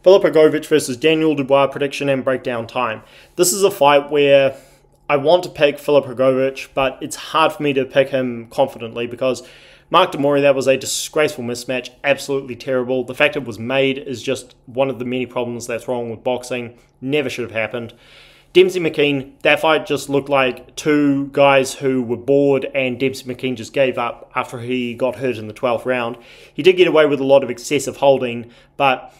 Filip Hrgovic versus Daniel Dubois prediction and breakdown time. This is a fight where I want to pick Filip Hrgovic, but it's hard for me to pick him confidently because Mark Demori, that was a disgraceful mismatch, absolutely terrible. The fact it was made is just one of the many problems that's wrong with boxing. Never should have happened. Dempsey McKean, that fight just looked like two guys who were bored, and Dempsey McKean just gave up after he got hurt in the 12th round. He did get away with a lot of excessive holding, but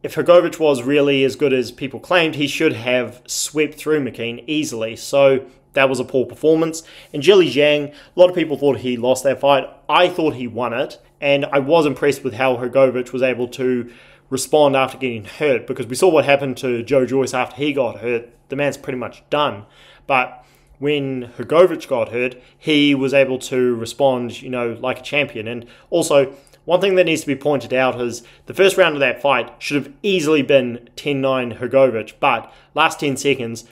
if Hrgovic was really as good as people claimed, he should have swept through McKean easily. So that was a poor performance. And Zhilei Zhang, a lot of people thought he lost that fight. I thought he won it, and I was impressed with how Hrgovic was able to respond after getting hurt, because we saw what happened to Joe Joyce after he got hurt. The man's pretty much done. But when Hrgovic got hurt, he was able to respond, like a champion. And also, one thing that needs to be pointed out is the first round of that fight should have easily been 10-9 Hrgovic, but last 10 seconds,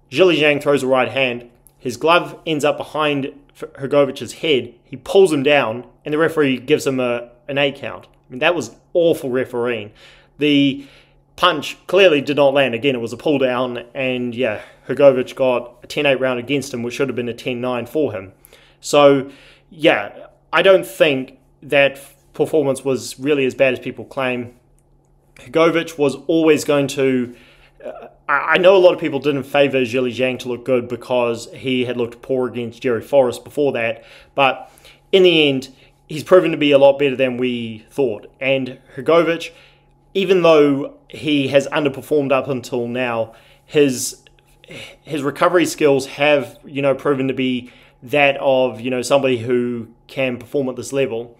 Zhilei Zhang throws a right hand, his glove ends up behind Hrgovic's head, he pulls him down, and the referee gives him an 8 count. I mean, that was awful refereeing. The punch clearly did not land. Again, it was a pull down, and yeah, Hrgovic got a 10-8 round against him, which should have been a 10-9 for him. So, yeah, I don't think that performance was really as bad as people claim. Hrgovic was always going to... I know a lot of people didn't favour Zhilei Zhang to look good because he had looked poor against Jerry Forrest before that, but in the end, he's proven to be a lot better than we thought. And Hrgovic, even though he has underperformed up until now, his recovery skills have, proven to be that of, somebody who can perform at this level.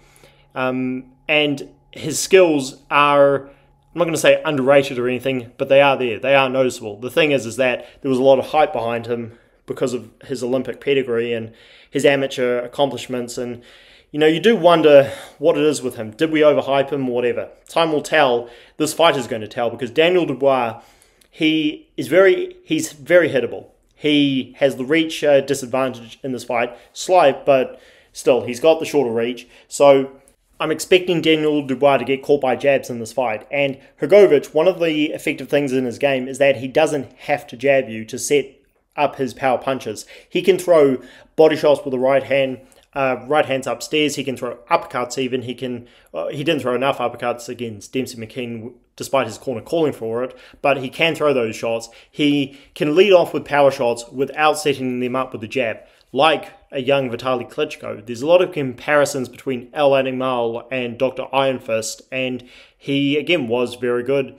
And his skills are, I'm not going to say underrated or anything, but they are there. They are noticeable. The thing is that there was a lot of hype behind him because of his Olympic pedigree and his amateur accomplishments. And, you do wonder what it is with him. Did we overhype him or whatever? Time will tell. This fight is going to tell, because Daniel Dubois, he's very hittable. He has the reach disadvantage in this fight. Slight, but still, he's got the shorter reach. So I'm expecting Daniel Dubois to get caught by jabs in this fight. And Hrgovic, one of the effective things in his game is that he doesn't have to jab you to set up his power punches. He can throw body shots with the right hand, right hand's upstairs. He can throw uppercuts even. He didn't throw enough uppercuts against Dempsey McKean despite his corner calling for it, but he can throw those shots. He can lead off with power shots without setting them up with the jab, like a young Vitaly Klitschko. There's a lot of comparisons between El Animal and Dr. Iron Fist, and he, again, was very good,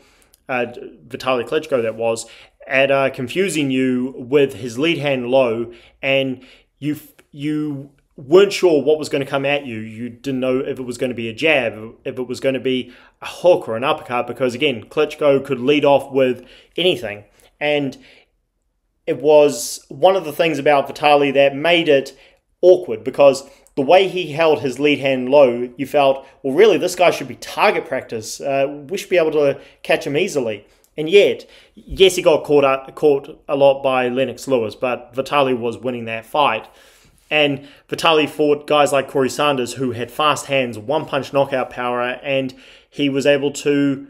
Vitaly Klitschko that was, at confusing you with his lead hand low, and you weren't sure what was going to come at you. You didn't know if it was going to be a jab, if it was going to be a hook or an uppercut, because, again, Klitschko could lead off with anything. And it was one of the things about Vitaly that made it awkward, because the way he held his lead hand low, you felt, well, really, this guy should be target practice. We should be able to catch him easily. And yet, yes, he got caught a lot by Lennox Lewis, but Vitaly was winning that fight. And Vitaly fought guys like Corey Sanders, who had fast hands, one-punch knockout power, and he was able to,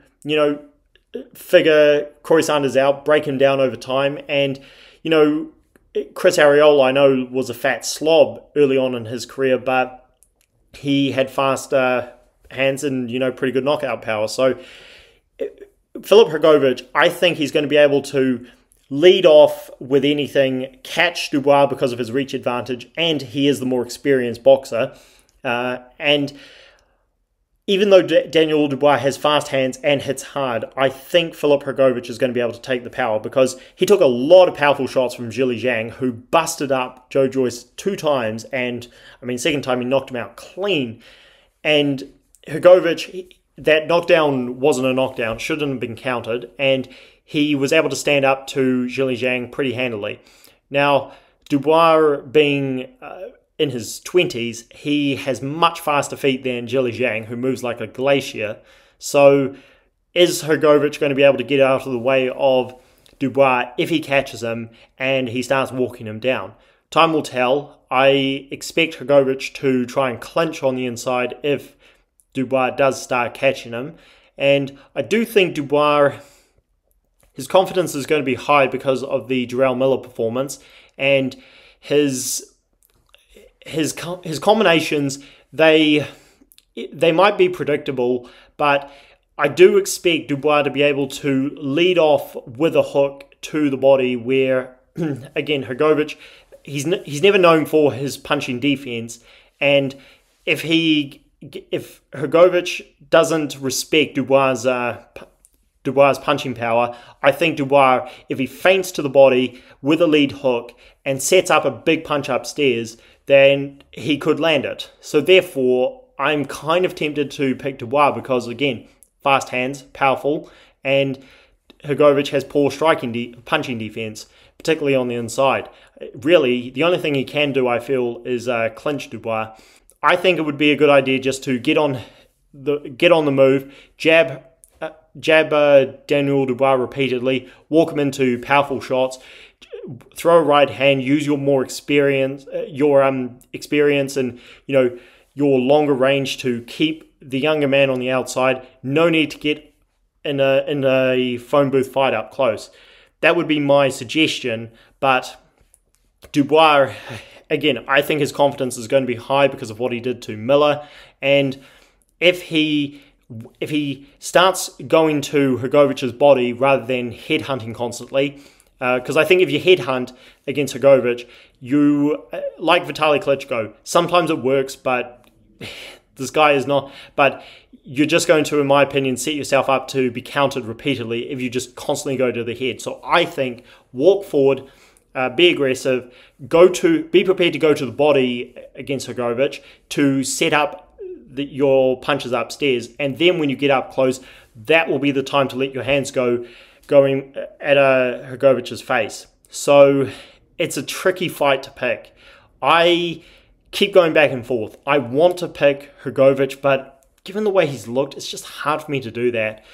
figure Corey Sanders out, break him down over time. And, Chris Arreola, I know, was a fat slob early on in his career, but he had fast hands and, pretty good knockout power. So Filip Hrgovic, I think he's going to be able to lead off with anything, catch Dubois because of his reach advantage, and he is the more experienced boxer. And even though Daniel Dubois has fast hands and hits hard, I think Filip Hrgovic is going to be able to take the power, because he took a lot of powerful shots from Zhilei Zhang, who busted up Joe Joyce 2 times, and, second time he knocked him out clean. And Hrgovic, that knockdown wasn't a knockdown, shouldn't have been counted, and he was able to stand up to Zhilei Zhang pretty handily. Now, Dubois being in his 20s, he has much faster feet than Zhilei Zhang, who moves like a glacier. So is Hrgovic going to be able to get out of the way of Dubois if he catches him and he starts walking him down? Time will tell. I expect Hrgovic to try and clinch on the inside if Dubois does start catching him. And I do think Dubois, his confidence is going to be high because of the Jarrell Miller performance, and his combinations, they might be predictable, but I do expect Dubois to be able to lead off with a hook to the body where, again, Hrgovic, he's never known for his punching defense, and if Hrgovic doesn't respect Dubois' punching power, I think Dubois, if he feints to the body with a lead hook and sets up a big punch upstairs, then he could land it. So therefore, I'm kind of tempted to pick Dubois because, again, fast hands, powerful, and Hrgovic has poor punching defense, particularly on the inside. Really, the only thing he can do, I feel, is clinch Dubois. I think it would be a good idea just to get on the move, jab Daniel Dubois repeatedly, walk him into powerful shots, throw a right hand, use your more experience, experience and your longer range to keep the younger man on the outside. No need to get in a phone booth fight up close. That would be my suggestion, but Dubois, again, I think his confidence is going to be high because of what he did to Miller, and if he starts going to Hrgovic's body rather than headhunting constantly, because I think if you headhunt against Hrgovic, you, like Vitaly Klitschko, sometimes it works, but this guy is not, but you're just going to, in my opinion, set yourself up to be countered repeatedly if you just constantly go to the head. So I think walk forward, be aggressive, be prepared to go to the body against Hrgovic to set up your punches upstairs, and then when you get up close, that will be the time to let your hands going at Hrgovic's face. So it's a tricky fight to pick. I keep going back and forth. I want to pick Hrgovic, but given the way he's looked, it's just hard for me to do that.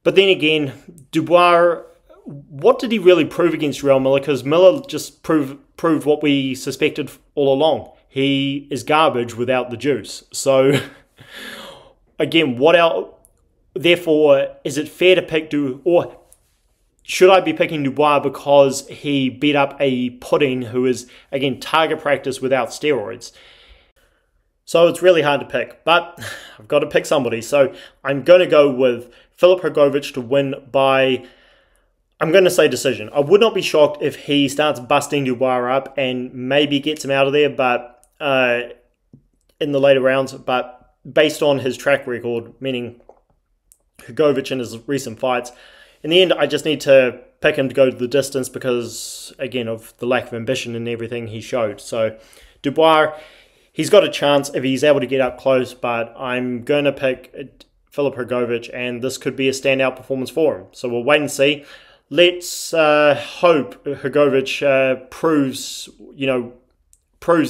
But then again, Dubois, what did he really prove against Jarrell Miller? Because Miller just proved what we suspected all along. He is garbage without the juice. So, again, what else? Therefore, is it fair to pick or should I be picking Dubois because he beat up a pudding who is, again, target practice without steroids? So it's really hard to pick, but I've got to pick somebody. So I'm going to go with Filip Hrgovic to win by, I'm going to say, decision. I would not be shocked if he starts busting Dubois up and maybe gets him out of there, but in the later rounds. But based on his track record, meaning Hrgovic in his recent fights, in the end, I just need to pick him to go to the distance because, again, of the lack of ambition and everything he showed. So Dubois, he's got a chance if he's able to get up close, but I'm going to pick Filip Hrgovic, and this could be a standout performance for him. So we'll wait and see. Let's hope Hrgovic proves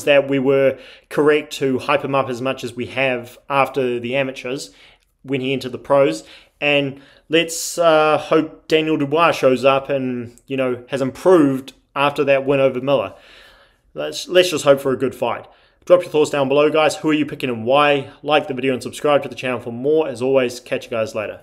that we were correct to hype him up as much as we have after the amateurs when he entered the pros. And let's hope Daniel Dubois shows up and, has improved after that win over Miller. Let's just hope for a good fight. Drop your thoughts down below, guys. Who are you picking and why? Like the video and subscribe to the channel for more. As always, catch you guys later.